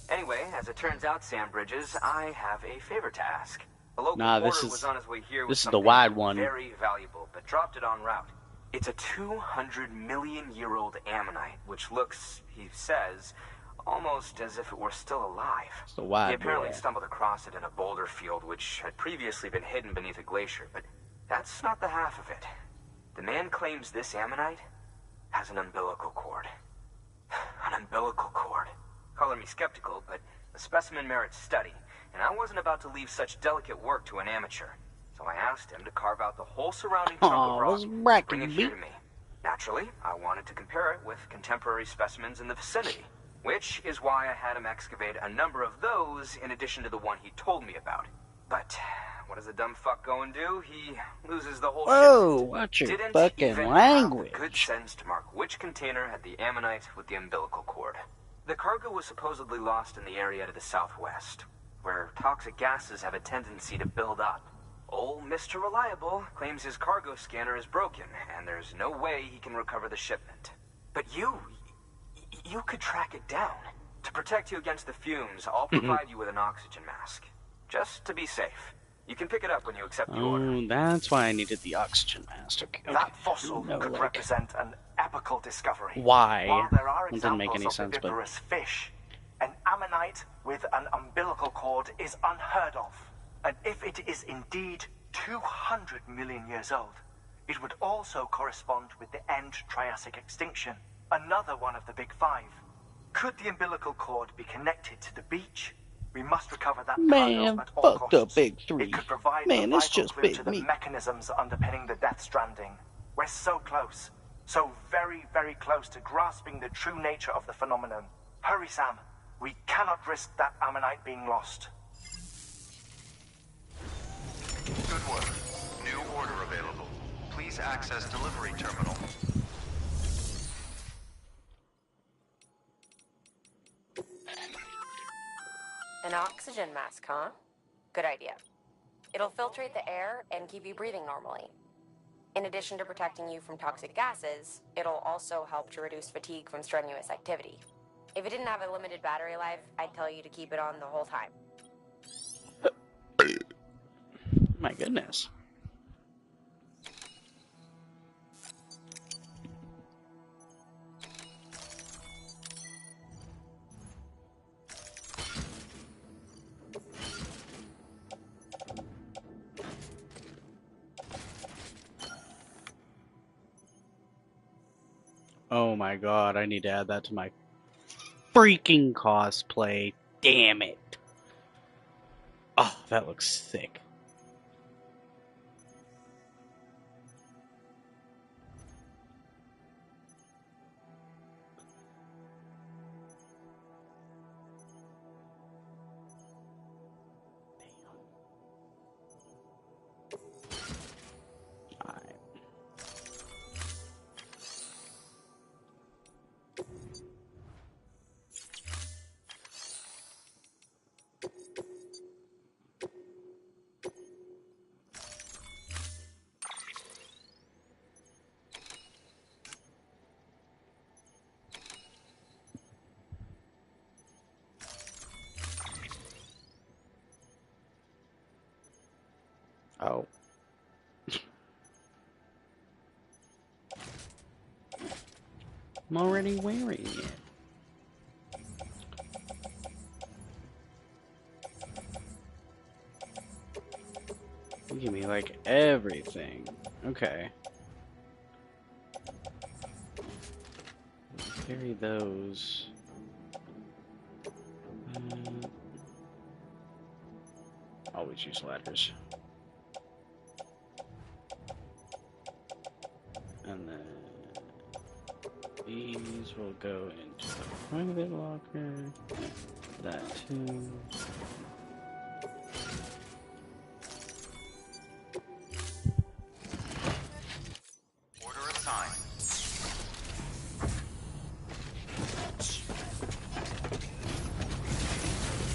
Anyway, as it turns out, Sam Bridges, I have a favor to ask. A local Nah, porter was on his way here with this is the something wide one. very valuable, but dropped it en route. It's a 200-million-year-old ammonite, which looks, he says, almost as if it were still alive. It's the wide He apparently boy. stumbled across it in a boulder field, which had previously been hidden beneath a glacier, but that's not the half of it. The man claims this ammonite has an umbilical cord. An umbilical cord. Color me skeptical, but the specimen merits study, and I wasn't about to leave such delicate work to an amateur. So I asked him to carve out the whole surrounding trunk of rock and bring it here to me. Naturally, I wanted to compare it with contemporary specimens in the vicinity, which is why I had him excavate a number of those in addition to the one he told me about. But what does a dumb fuck go and do? He loses the whole Whoa, shipment. watch your Didn't fucking even language. have the good sense to mark which container had the ammonite with the umbilical cord. The cargo was supposedly lost in the area to the southwest, where toxic gases have a tendency to build up. Old Mr. Reliable claims his cargo scanner is broken, and there's no way he can recover the shipment. But you could track it down. To protect you against the fumes, I'll provide you with an oxygen mask. Just to be safe. You can pick it up when you accept the order. Oh, that's why I needed the oxygen mask. Okay. That fossil No, could like, represent an epical discovery. why? While there are It didn't make examples any of sense, but viviparous fish, an ammonite with an umbilical cord is unheard of. And if it is indeed 200 million years old, it would also correspond with the end Triassic extinction, another one of the big five. Could the umbilical cord be connected to the beach? We must recover that cargo at all fuck the costs. big three. It could provide Man, a it's vital just clue big to the meat. mechanisms underpinning the Death Stranding. We're so close. So very, very close to grasping the true nature of the phenomenon. Hurry, Sam. We cannot risk that ammonite being lost. Good work. New order available. Please access delivery terminal. An oxygen mask, huh? Good idea. It'll filtrate the air and keep you breathing normally. In addition to protecting you from toxic gases, it'll also help to reduce fatigue from strenuous activity. If it didn't have a limited battery life, I'd tell you to keep it on the whole time. My goodness. Oh my god, I need to add that to my freaking cosplay. Damn it. Oh, that looks sick. Alright. Oh. I'm already wearing it. You give me like everything. Okay. Carry those. Always use ladders. And then these will go into the private locker. That too. Order assigned.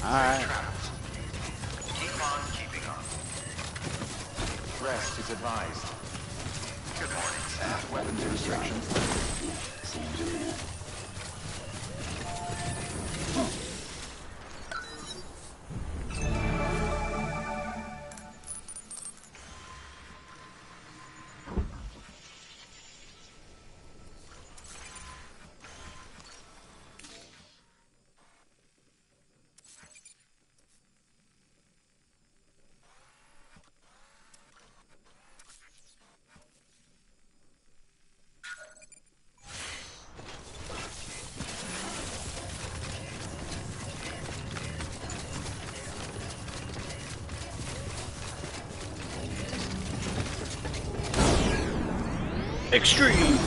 Alright. Keep on keeping on. Rest is advised. Good morning, Sam. Weapons restrictions. Seems a man. Extreme!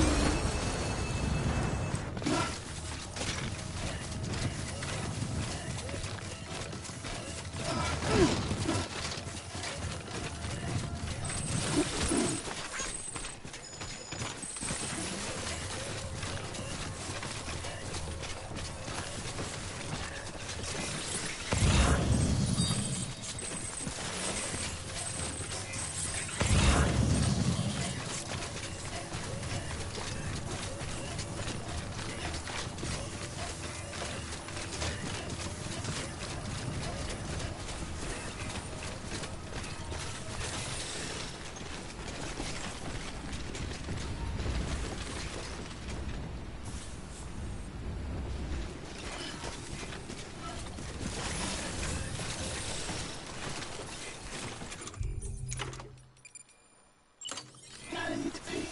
I need to pee.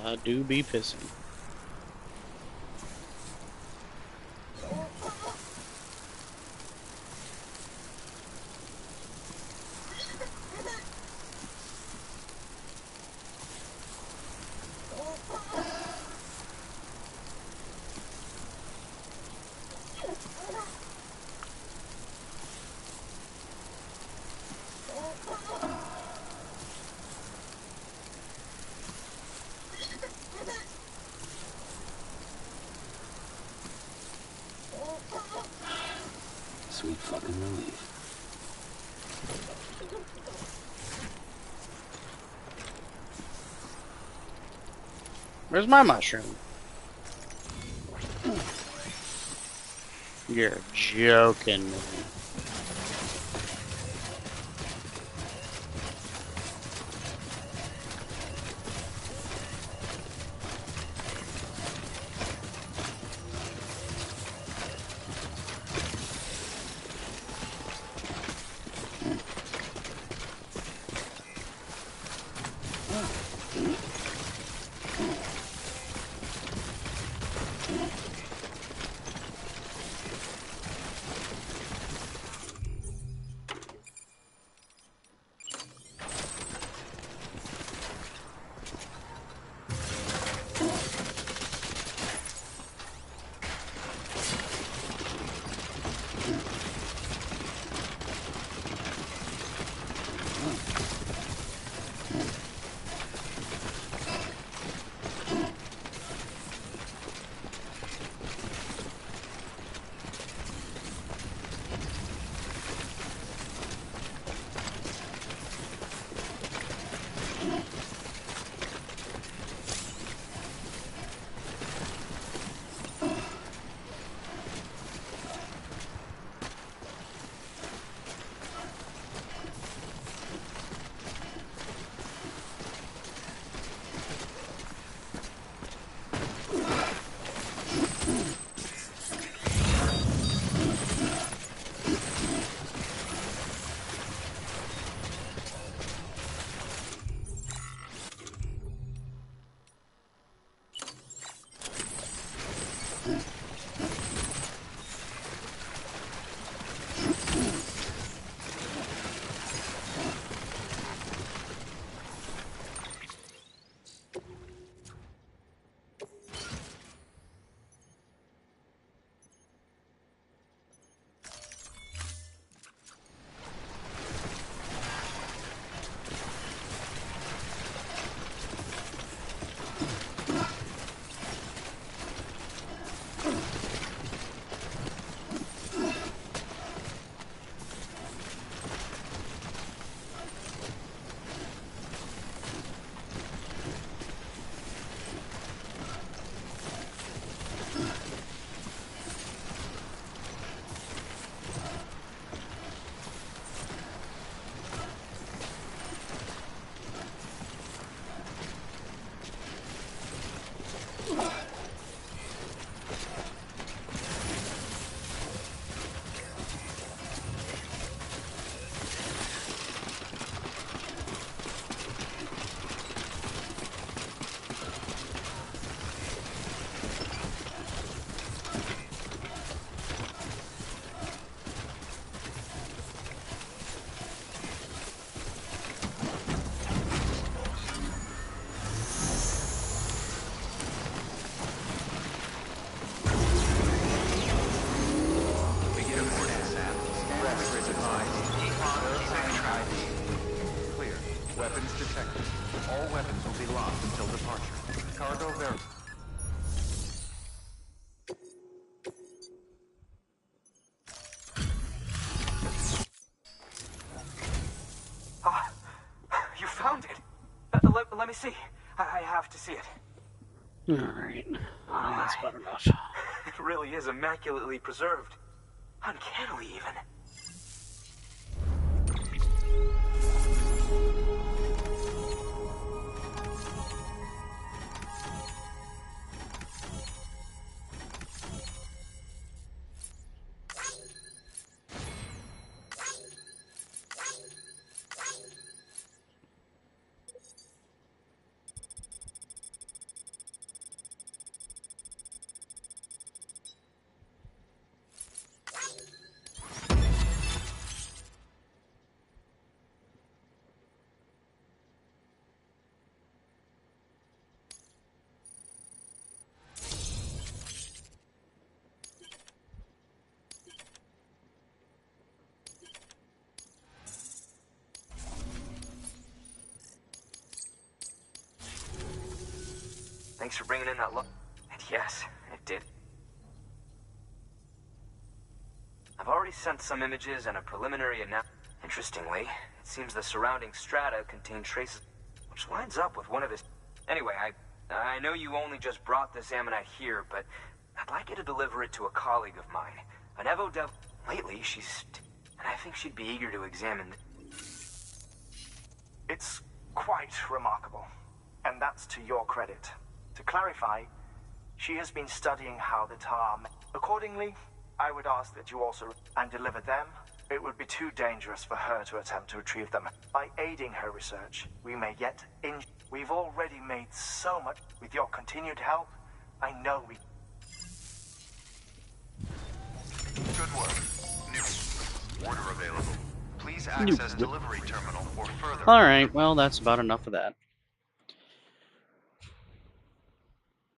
I do be pissing. Sweet fucking relief. Where's my mushroom? You're joking me. weapons detected. All weapons will be locked until departure. Cargo verified. Ah, you found it. Let me see. I have to see it. Alright. That's about enough. It really is immaculately preserved. Uncannily, even. Thanks for bringing in that look. And yes, it did. I've already sent some images and a preliminary analysis. Interestingly, it seems the surrounding strata contain traces, which lines up with one of his... Anyway, I know you only just brought this ammonite here, but I'd like you to deliver it to a colleague of mine. An Evo Dev... Lately, she's... And I think she'd be eager to examine... It's quite remarkable, and that's to your credit. To clarify, she has been studying how the tar... Accordingly, I would ask that you also... and deliver them. It would be too dangerous for her to attempt to retrieve them. By aiding her research, we may yet We've already made so much. With your continued help, I know we... Good work. New. Order available. Please access delivery terminal or further. Alright, well, that's about enough of that.